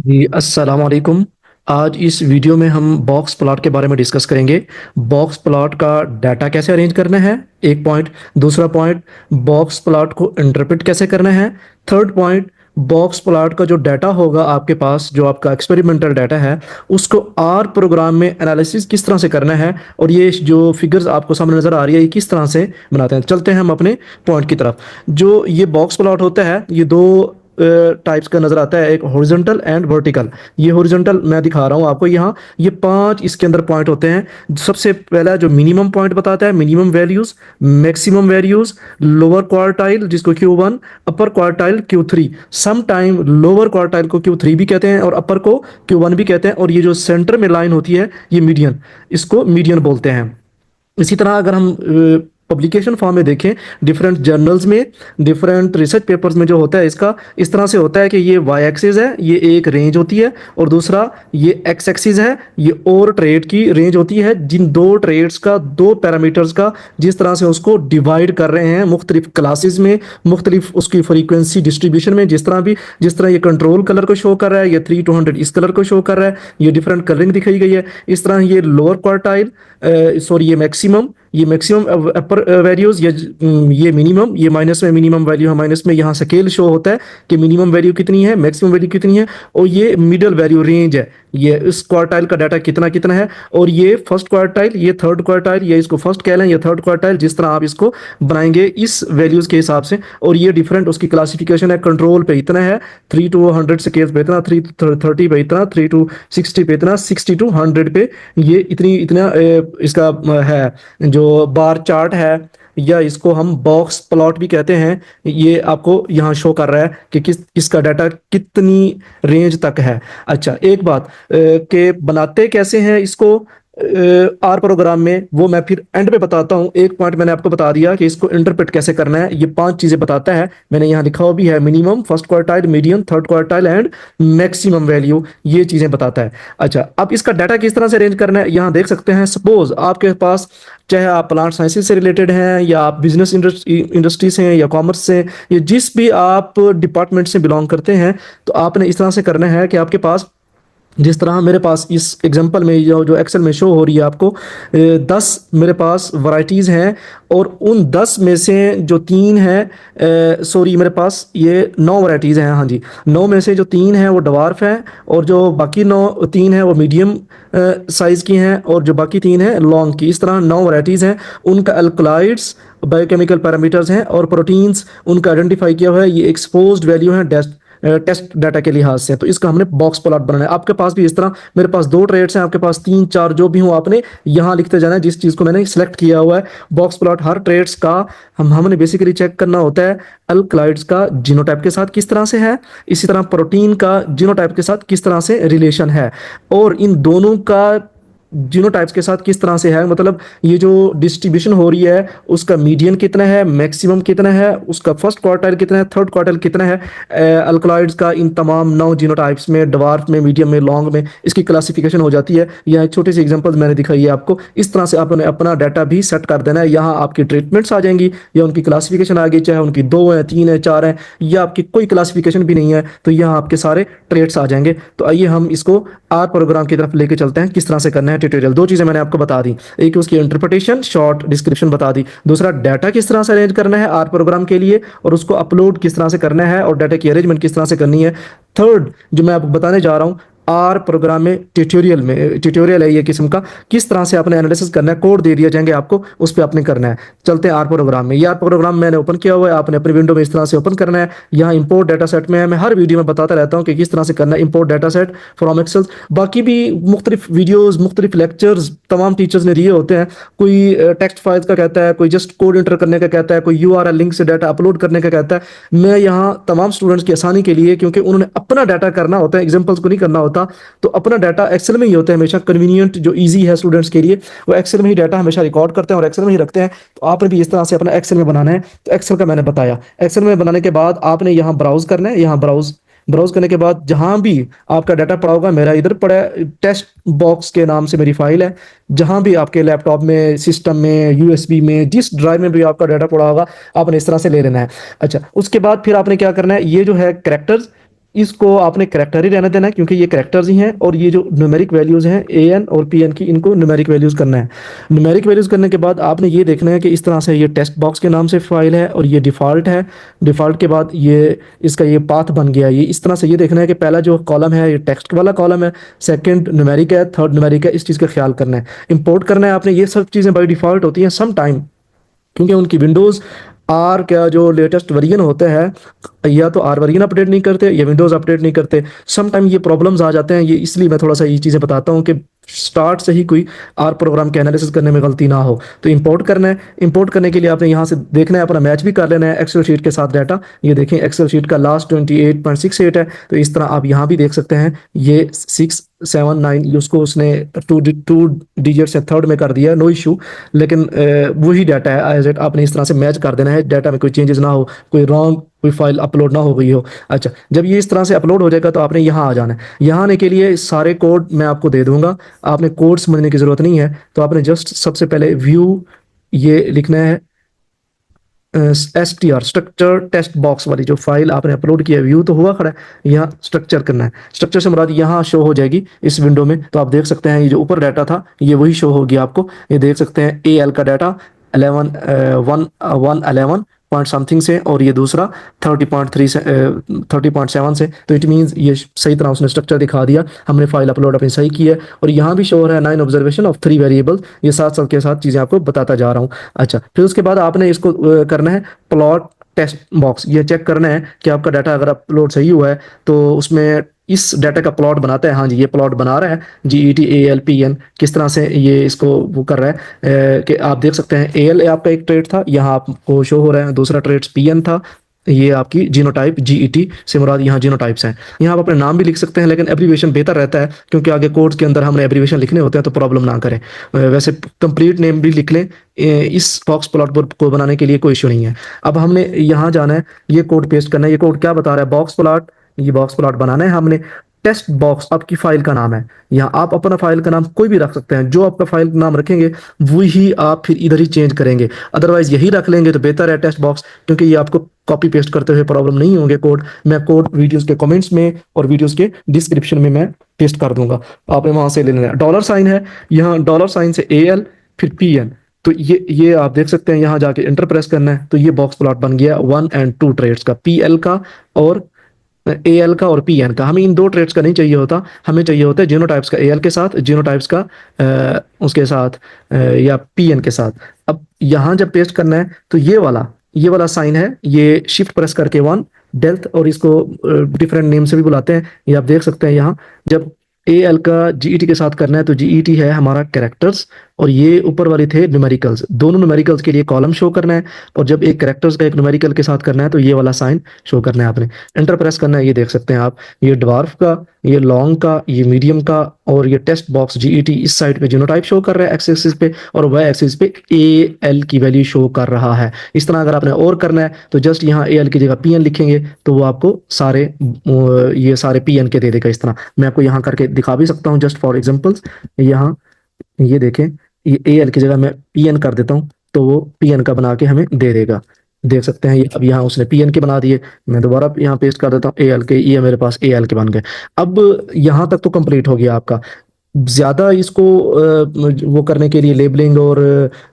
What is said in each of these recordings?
जी, अस्सलाम वालेकुम। आज इस वीडियो में हम बॉक्स प्लॉट के बारे में डिस्कस करेंगे। बॉक्स प्लॉट का डाटा कैसे अरेंज करना है, एक पॉइंट। दूसरा पॉइंट, बॉक्स प्लॉट को इंटरप्रेट कैसे करना है। थर्ड पॉइंट, बॉक्स प्लॉट का जो डाटा होगा आपके पास, जो आपका एक्सपेरिमेंटल डाटा है, उसको आर प्रोग्राम में एनालिसिस किस तरह से करना है, और ये जो फिगर्स आपको सामने नज़र आ रही है ये किस तरह से बनाते हैं। चलते हैं हम अपने पॉइंट की तरफ। जो ये बॉक्स प्लॉट होता है ये दो टाइप्स का नजर आता है, एक हॉरिजॉन्टल एंड वर्टिकल। ये हॉरिजॉन्टल मैं दिखा रहा हूँ आपको यहाँ, ये 5 इसके अंदर पॉइंट होते हैं। सबसे पहला जो मिनिमम पॉइंट बताता है, minimum values, maximum values, lower quartile जिसको Q1, upper quartile Q3। Some time lower quartile को Q3 भी कहते हैं और अपर को Q1 भी कहते हैं। और ये जो सेंटर में लाइन होती है ये मीडियन, इसको मीडियन बोलते हैं। इसी तरह अगर हम पब्लिकेशन फॉर्म में देखें, डिफरेंट जर्नल्स में, डिफरेंट रिसर्च पेपर्स में जो होता है इसका इस तरह से होता है कि ये वाई एक्सिस है, ये एक रेंज होती है, और दूसरा ये एक्स एक्सिस है, ये और ट्रेड की रेंज होती है। जिन दो ट्रेड्स का, दो पैरामीटर्स का जिस तरह से उसको डिवाइड कर रहे हैं मुख्तलिफ क्लासेस में, मुख्तलिफ उसकी फ्रीक्वेंसी डिस्ट्रीब्यूशन में, जिस तरह ये कंट्रोल कलर को शो कर रहा है, ये 3 to 100 इस कलर को शो कर रहा है, ये डिफरेंट कलरिंग दिखाई गई है। इस तरह ये लोअर क्वार्टाइल, सॉरी ये मैक्सिमम अपर वैल्यूज, ये मिनिमम, ये माइनस में मिनिमम वैल्यू है, माइनस में यहाँ स्केल शो होता है कि मिनिमम वैल्यू कितनी है, मैक्सिमम वैल्यू कितनी है, और ये मिडल वैल्यू रेंज है, ये इस क्वार्टाइल का डाटा कितना कितना है। और ये फर्स्ट क्वार्टाइल, ये थर्ड क्वार्टाइल, ये इसको फर्स्ट कह लें, ये थर्ड क्वार्टाइल, जिस तरह आप इसको बनाएंगे इस वैल्यूज के हिसाब से। और ये डिफरेंट उसकी क्लासिफिकेशन है, कंट्रोल पे इतना है, 3 to 100 स्केल पे इतना, 3 to 30 पे इतना, 3 to 60 पे इतना, 60 to 100 पे ये इतनी इतना इसका है जो बार चार्ट है, या इसको हम बॉक्स प्लॉट भी कहते हैं। ये आपको यहाँ शो कर रहा है कि किसका डाटा कितनी रेंज तक है। अच्छा, एक बात कि बनाते कैसे हैं इसको आर प्रोग्राम में, वो मैं फिर एंड पे बताता हूँ। एक पॉइंट मैंने आपको बता दिया कि इसको इंटरप्रेट कैसे करना है, ये 5 चीजें बताता है। मैंने यहाँ लिखा हुआ भी है, minimum, first quartile, medium, third quartile and maximum value, ये चीजें बताता है। अच्छा, अब इसका डाटा किस तरह से अरेंज करना है यहाँ देख सकते हैं। सपोज आपके पास, चाहे आप प्लांट साइंसेज से रिलेटेड हैं, या आप बिजनेस इंडस्ट्री से हैं, या कॉमर्स से, या जिस भी आप डिपार्टमेंट से बिलोंग करते हैं, तो आपने इस तरह से करना है कि आपके पास, जिस तरह मेरे पास इस एग्जांपल में जो जो एक्सेल में शो हो रही है आपको, 10 मेरे पास वैरायटीज़ हैं, और उन 10 में से जो 3 हैं, सॉरी मेरे पास ये 9 वैरायटीज़ हैं, हाँ जी, 9 में से जो 3 हैं वो डवार्फ हैं, और जो बाकी 3 हैं वो मीडियम साइज़ की हैं, और जो बाकी 3 हैं लॉन्ग की। इस तरह 9 वैरायटीज़ हैं। उनका अल्कलाइड्स, बायोकेमिकल पैरामीटर्स हैं, और प्रोटीन्स उनका आइडेंटिफाई किया हुआ है। ये एक्सपोज्ड वैल्यू है टेस्ट डाटा के लिहाज से। तो इसका हमने बॉक्स प्लॉट बनाना है। आपके पास भी इस तरह, मेरे पास 2 ट्रेड्स हैं, आपके पास 3 4, जो भी हो आपने यहाँ लिखते जाना है जिस चीज़ को मैंने सिलेक्ट किया हुआ है। बॉक्स प्लॉट हर ट्रेड्स का हमने बेसिकली चेक करना होता है, अल्कलाइड्स का जीनोटाइप के साथ किस तरह से है, इसी तरह प्रोटीन का जीनोटाइप के साथ किस तरह से रिलेशन है, और इन दोनों का जीनोटाइप्स के साथ किस तरह से है, मतलब ये जो डिस्ट्रीब्यूशन हो रही है उसका मीडियन कितना है, मैक्सिमम कितना है, उसका फर्स्ट क्वार्टाइल कितना है, थर्ड क्वार्टाइल कितना है, अल्कलॉइड्स का इन तमाम 9 जीनोटाइप्स में, डवार्फ में, मीडियम में, लॉन्ग में, इसकी क्लासिफिकेशन हो जाती है। यहाँ एक छोटी सी एग्जांपल मैंने दिखाई है आपको। इस तरह से आपने अपना डाटा भी सेट कर देना है। यहाँ आपकी ट्रीटमेंट्स आ जाएंगी, या उनकी क्लासिफिकेशन आ गई, चाहे उनकी 2 है, 3 है, 4 है, या आपकी कोई क्लासिफिकेशन भी नहीं है, तो यहाँ आपके सारे ट्रेड्स आ जाएंगे। तो आइए हम इसको आर प्रोग्राम की तरफ लेके चलते हैं, किस तरह से करना है ट्यूटोरियल। 2 चीजें मैंने आपको बता दी, एक उसकी इंटरप्रिटेशन, शॉर्ट डिस्क्रिप्शन बता दी, दूसरा डाटा किस तरह से अरेंज करना है आर प्रोग्राम के लिए, और उसको अपलोड किस तरह से करना है, और डाटा की अरेंजमेंट किस तरह से करनी है। थर्ड जो मैं आपको बताने जा रहा हूं, आर प्रोग्राम में ट्यूटोरियल है ये किस्म का, किस तरह से आपने एनालिसिस करना है। कोड दे दिया जाएंगे आपको, उस पर आपने करना है। चलते हैं आर प्रोग्राम में। ये आर प्रोग्राम मैंने ओपन किया हुआ है, आपने अपनी विंडो में इस तरह से ओपन करना है। यहाँ इंपोर्ट डाटा सेट में है, मैं हर वीडियो में बताता रहता हूँ कि किस तरह से करना है import data set from Excel. बाकी भी मुख्तलिफ वीडियोज़, मुख्तलिफ लेक्चर्स तमाम टीचर्स ने दिए होते हैं। कोई टेक्स्ट फाइल का कहता है, कोई जस्ट कोड इंटर करने का कहता है, कोई URL लिंक से डाटा अपलोड करने का कहता है। मैं यहाँ तमाम स्टूडेंट्स की आसानी के लिए, क्योंकि उन्होंने अपना डाटा करना होता है, एग्जाम्पल्स को नहीं करना होता, तो अपना डाटा एक्सेल में ही होता है हमेशा। कन्वीनियंट जो इजी है स्टूडेंट्स के लिए, वो एक्सेल में ही डाटा हमेशा रिकॉर्ड करते हैं और एक्सेल में ही रखते हैं। तो आपने भी इस तरह से अपना एक्सेल में बनाना है। तो एक्सेल का मैंने बताया। एक्सेल में बनाने के बाद आपने यहाँ ब्राउज करना है। यहाँ ब्राउज करने के बाद जहां भी आपका डाटा पड़ा होगा, मेरा इधर पड़ा है, टेस्ट बॉक्स के नाम से मेरी फाइल है, जहां भी आपके लैपटॉप में, सिस्टम में, USB में, जिस ड्राइव में भी आपका डाटा पड़ा होगा, आपने इस तरह से ले लेना है। अच्छा, उसके बाद फिर आपने क्या करना है, ये जो है कैरेक्टर्स, इसको आपने करेक्टर ही रहने देना है क्योंकि ये करेक्टर्स ही हैं, और ये जो न्यूमेरिक वैल्यूज हैं ए एन और पी एन की, इनको न्यूमेरिक वैल्यूज करना है। न्यूमेरिक वैल्यूज करने के बाद आपने ये देखना है कि इस तरह से ये टेक्स्ट बॉक्स के नाम से फाइल है और ये डिफ़ॉल्ट है। डिफ़ॉल्ट के बाद ये इसका ये पाथ बन गया। ये इस तरह से ये देखना है कि पहला जो कॉलम है ये टेक्स्ट वाला कॉलम है, सेकंड न्यूमेरिक है, थर्ड न्यूमेरिक है। इस चीज़ का ख्याल करना है। इंपोर्ट करना है आपने। ये सब चीज़ें बाई डिफ़ॉल्ट होती हैं सम टाइम, क्योंकि उनकी विंडोज़ आर क्या जो लेटेस्ट वर्जन होते हैं, या तो आर वर्जन अपडेट नहीं करते या विंडोज़ अपडेट नहीं करते। सम टाइम ये प्रॉब्लम्स आ जाते हैं। ये इसलिए मैं थोड़ा सा ये चीज़ें बताता हूँ कि स्टार्ट से ही कोई आर प्रोग्राम के एनालिसिस करने में गलती ना हो। तो इंपोर्ट करना है। इंपोर्ट करने के लिए आपने यहाँ से देखना है, अपना मैच भी कर लेना है एक्सेल शीट के साथ डाटा। ये देखें एक्सेल शीट का लास्ट 28.68 है, तो इस तरह आप यहाँ भी देख सकते हैं ये 679 उसको उसने टू डिजिट से थर्ड में कर दिया, नो इशू। लेकिन वही डाटा है एज इट, आपने इस तरह से मैच कर देना है, डाटा में कोई चेंजेस ना हो, कोई रॉन्ग कोई फाइल अपलोड ना हो गई हो। अच्छा, जब ये इस तरह से अपलोड हो जाएगा तो आपने यहाँ आ जाना है। यहाँ आने के लिए सारे कोड मैं आपको दे दूंगा, आपने कोड समझने की जरूरत नहीं है। तो आपने जस्ट सबसे पहले व्यू ये लिखना है, STR स्ट्रक्चर टेस्ट बॉक्स वाली जो फाइल आपने अपलोड किया, व्यू तो हुआ खड़ा है, यहाँ स्ट्रक्चर करना है। स्ट्रक्चर से मुराद यहाँ शो हो जाएगी इस विंडो में। तो आप देख सकते हैं ये जो ऊपर डाटा था ये वही शो होगी आपको। ये देख सकते हैं AL का डाटा 11 पॉइंट समथिंग से, और ये दूसरा 30.3 से 30.7 से। तो इट मीन्स ये सही तरह उसने स्ट्रक्चर दिखा दिया। हमने फाइल अपलोड अपनी सही की है, और यहाँ भी शो हो रहा है 9 ऑब्जर्वेशन ऑफ 3 वेरिएबल्स। ये साथ साथ के साथ चीज़ें आपको बताता जा रहा हूँ। अच्छा, फिर उसके बाद आपने इसको करना है प्लॉट टेस्ट बॉक्स। ये चेक करना है कि आपका डाटा अगर अपलोड सही हुआ है तो उसमें इस डाटा का प्लॉट बनाता है। हाँ जी, ये प्लॉट बना रहा है GETALPN। किस तरह से ये इसको वो कर रहा है कि आप देख सकते हैं AL आपका एक ट्रेड था, यहाँ आपको शो हो रहा है। दूसरा ट्रेड PN था। ये आपकी जीनोटाइप GET से मुराद यहाँ जीनोटाइप्स हैं। यहाँ आप अपने नाम भी लिख सकते हैं, लेकिन एब्रीवेशन बेहतर रहता है क्योंकि आगे कोड्स के अंदर हमने एब्रीवेशन लिखने होते हैं तो प्रॉब्लम ना करें। वैसे कंप्लीट नेम भी लिख लें, इस बॉक्स प्लॉट को बनाने के लिए कोई इशू नहीं है। अब हमने यहाँ जाना है, ये कोड पेस्ट करना है। ये कोड क्या बता रहा है, बॉक्स प्लॉट, ये बॉक्स प्लॉट बनाना है हमने। टेस्ट बॉक्स आपकी फाइल का नाम है। यहाँ आप अपना फाइल का नाम कोई भी रख सकते हैं, जो आपका फाइल नाम रखेंगे वही आप फिर इधर ही चेंज करेंगे। अदरवाइज यही रख लेंगे तो बेहतर है टेस्ट बॉक्स, क्योंकि ये आपको कॉपी पेस्ट करते हुए प्रॉब्लम नहीं होंगे। कोड मैं कोड वीडियोस के कमेंट्स में और वीडियोस के डिस्क्रिप्शन में मैं पेस्ट कर दूंगा, आपने वहां से ले लेना है। डॉलर साइन है, यहाँ डॉलर साइन से AL फिर PN। तो ये आप देख सकते हैं, यहाँ जाके इंटर प्रेस करना है तो ये बॉक्स प्लॉट बन गया 1 और 2 ट्रेड्स का, PL का और AL का और PN का। हमें इन दो ट्रेड्स का नहीं चाहिए होता, हमें चाहिए होता है जीनोटाइप्स का AL के साथ, जीनोटाइप्स का उसके साथ या PN के साथ। अब यहाँ जब पेस्ट करना है तो ये वाला साइन है, ये शिफ्ट प्रेस करके 1 डेल्थ, और इसको डिफरेंट नेम से भी बुलाते हैं। ये आप देख सकते हैं यहाँ। जब AL का GET के साथ करना है तो GET है हमारा कैरेक्टर्स, और ये ऊपर वाले थे न्यूमेरिकल्स। दोनों न्यूमेरिकल्स के लिए कॉलम शो करना है, और जब एक कैरेक्टर्स का एक न्यूमेरिकल के साथ करना है तो ये वाला साइन शो करना है आपने। एंटर प्रेस करना है। ये देख सकते हैं आप, ये ड्वार्फ का, ये लॉन्ग का, ये मीडियम का, और ये टेक्स्ट बॉक्स GET इस साइड पे जीनोटाइप शो कर रहा है एक्स एक्सिस पे, और वाई एक्सिस पे AL की वैल्यू शो कर रहा है। इस तरह अगर आपने और करना है तो जस्ट यहाँ AL की जगह PN लिखेंगे तो वो आपको सारे ये सारे PN के दे देगा। इस तरह मैं आपको यहाँ करके दिखा भी सकता हूँ जस्ट फॉर एग्जांपल्स। यहाँ ये देखें, ये AL की जगह मैं PN कर देता हूँ तो वो PN का बना के हमें दे देगा। देख सकते हैं ये अब यहाँ उसने PN के बना दिए। मैं दोबारा यहाँ पेस्ट कर देता हूँ AL के, ये मेरे पास AL के बन गए। अब यहाँ तक तो कंप्लीट हो गया आपका। ज़्यादा इसको वो करने के लिए, लेबलिंग और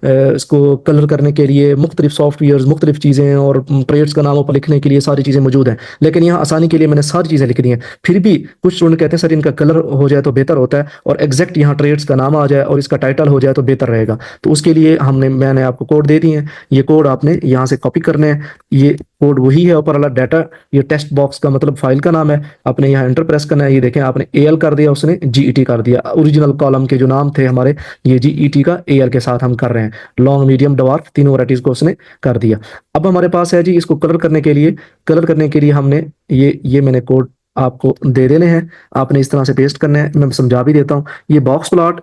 इसको कलर करने के लिए मुख्तलिफ सॉफ्टवेयर्स, मुख्तलिफ चीज़ें और ट्रेड्स का नामों पर लिखने के लिए सारी चीज़ें मौजूद हैं। लेकिन यहाँ आसानी के लिए मैंने सारी चीज़ें लिख दी हैं। फिर भी कुछ स्टूडेंट कहते हैं सर इनका कलर हो जाए तो बेहतर होता है, और एग्जैक्ट यहाँ ट्रेड्स का नाम आ जाए और इसका टाइटल हो जाए तो बेहतर रहेगा। तो उसके लिए मैंने आपको कोड दे दिए हैं। ये कोड आपने यहाँ से कॉपी करने हैं। ये कोड वही है ऊपर वाला डाटा, ये टेस्ट बॉक्स का मतलब फाइल का नाम है। आपने यहाँ एंटर प्रेस करना है। ये देखें आपने AL कर दिया, उसने GET कर दिया। ओरिजिनल कॉलम के जो नाम थे हमारे, ये GET का AL के साथ हम कर रहे हैं। लॉन्ग मीडियम डवार्फ तीनों वैराइटीज को उसने कर दिया। अब हमारे पास है जी इसको कलर करने के लिए। कलर करने के लिए हमने ये मैंने कोड आपको दे देने हैं, आपने इस तरह से पेस्ट करना है। मैं समझा भी देता हूँ। ये बॉक्स प्लॉट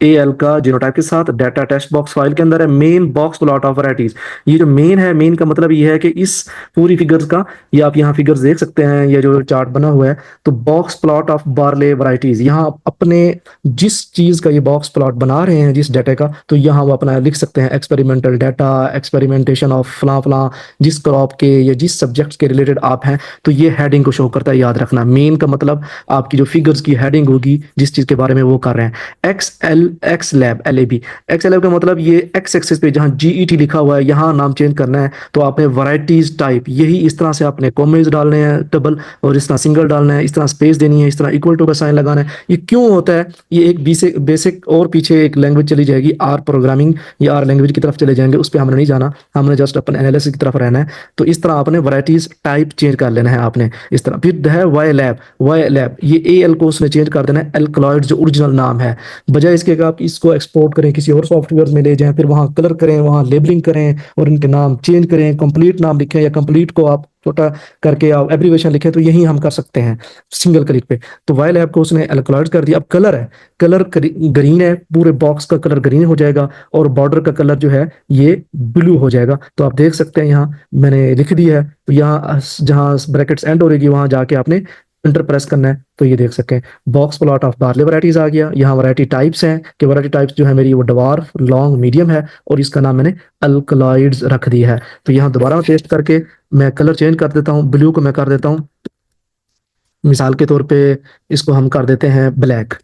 एल का जीनोटाइप के साथ डाटा टेक्स्ट बॉक्स फाइल के अंदर है main box plot of varieties. ये जो मेन है, मेन का मतलब ये है कि इस पूरी फिगर्स का, ये आप यहाँ फिगर्स देख सकते हैं, ये जो चार्ट बना हुआ है, तो box plot of barley varieties, यहाँ आप अपने जिस चीज का ये बॉक्स प्लॉट बना रहे हैं जिस डाटा का, तो यहाँ वो अपना लिख सकते हैं एक्सपेरिमेंटल डाटा, एक्सपेरिमेंटेशन ऑफ फला फला, जिस क्रॉप के या जिस सब्जेक्ट के रिलेटेड आप हैं, तो ये हेडिंग को शो करता है। याद रखना, मेन का मतलब आपकी जो फिगर्स की हेडिंग होगी जिस चीज के बारे में वो कर रहे हैं। X lab L A B, x lab का मतलब ये एक्स एक्सिस पे जहाँ जीईटी लिखा हुआ है यहाँ नाम चेंज करना है, तो आपने वैरायटीज टाइप यही इस तरह से आपने कॉमेज डालने हैं डबल, और इस तरह सिंगल डालना है, इस तरह स्पेस देनी है, इस तरह इक्वल टू का साइन लगाना है। ये क्यों होता है? ये एक बेसिक और पीछे एक लैंग्वेज चली जाएगी, आर प्रोग्रामिंग या आर लैंग्वेज की तरफ चले जाएंगे, उस पर हमने नहीं जाना, हमने जस्ट अपन एनालिसिस की तरफ रहना है। तो इस तरह आपने वैरायटीज टाइप चेंज कर लेना है आपने इस तरह। फिर है वाई लैब, ये ए एल को उसने चेंज कर देना है एल्कलॉइड जो ओरिजिनल नाम है, बजाय इसके कि आप इसको एक्सपोर्ट करें किसी और सॉफ्टवेयर में ले जाएं, फिर वहां कलर करें, वहां लेबलिंग करें और इनके नाम चेंज करें, कंप्लीट नाम लिखें या कंप्लीट को आप छोटा करके आप एब्रीवेशन लिखें, तो यही हम कर सकते हैं सिंगल क्लिक पे। तो वाइल ऐप को उसने एल्कलॉइड कर दिया। अब कलर है, कलर ग्रीन है, पूरे बॉक्स का कलर ग्रीन हो जाएगा और बॉर्डर का कलर जो है ये ब्लू हो जाएगा। तो आप देख सकते हैं यहाँ मैंने लिख दिया है, तो यहाँ जहाँ ब्रैकेट्स एंड हो रहेगी वहां जाके आपने एंटर प्रेस करना है, तो ये देख सकते हैं box plot of barley varieties आ गया। यहाँ वैरायटी टाइप्स हैं कि वैरायटी टाइप्स जो है मेरी वो डवार्फ, लॉन्ग, मीडियम है, और इसका नाम मैंने अल्कलॉइड्स रख दिया है। तो यहाँ दोबारा टेस्ट करके मैं कलर चेंज कर देता हूँ, ब्लू को मैं कर देता हूँ मिसाल के तौर पे, इसको हम कर देते हैं ब्लैक,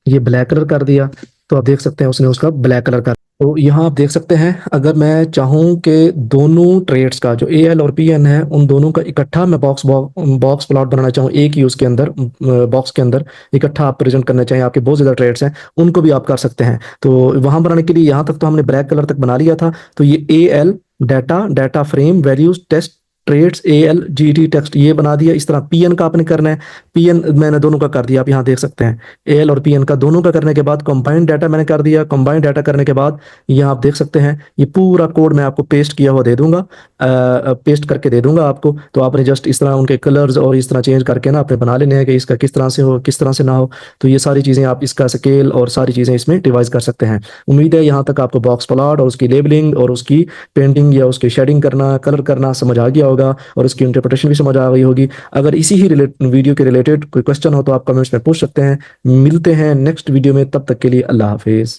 ये ब्लैक कलर कर दिया। तो आप देख सकते हैं उसने उसका ब्लैक कलर कर। तो यहाँ आप देख सकते हैं अगर मैं चाहूँ कि दोनों ट्रेड्स का जो ए एल और पी एन है उन दोनों का इकट्ठा मैं बॉक्स प्लॉट बनाना चाहूँ एक ही उसके अंदर, बॉक्स के अंदर इकट्ठा आप प्रेजेंट करना चाहिए, आपके बहुत ज़्यादा ट्रेड्स हैं उनको भी आप कर सकते हैं। तो वहाँ बनाने के लिए यहाँ तक तो हमने ब्लैक कलर तक बना लिया था। तो ये A L data frame values test trades A L G T text ये बना दिया। इस तरह पी एन का आपने करना है, पी एन मैंने दोनों का कर दिया, आप यहाँ देख सकते हैं ए एल और पी एन का दोनों का करने के बाद कंबाइंड डाटा मैंने कर दिया। कंबाइंड डाटा करने के बाद यहाँ आप देख सकते हैं ये पूरा कोड मैं आपको पेस्ट किया हुआ दे दूंगा, पेस्ट करके दे दूंगा आपको। तो आपने जस्ट इस तरह उनके कलर्स और इस तरह चेंज करके ना आपने बना लेने हैं कि इसका किस तरह से हो किस तरह से ना हो। तो ये सारी चीज़ें आप इसका स्केल और सारी चीज़ें इसमें डिवाइस कर सकते हैं। उम्मीद है यहाँ तक आपको बॉक्स प्लॉट और उसकी लेबलिंग और उसकी पेंटिंग या उसकी शेडिंग करना, कलर करना समझ आ गया होगा और उसकी इंटरप्रिटेशन भी समझ आ गई होगी। अगर इसी ही वीडियो के रिलेटेड कोई क्वेश्चन हो तो आप कमेंट्स में पूछ सकते हैं। मिलते हैं नेक्स्ट वीडियो में, तब तक के लिए अल्लाह हाफिज़।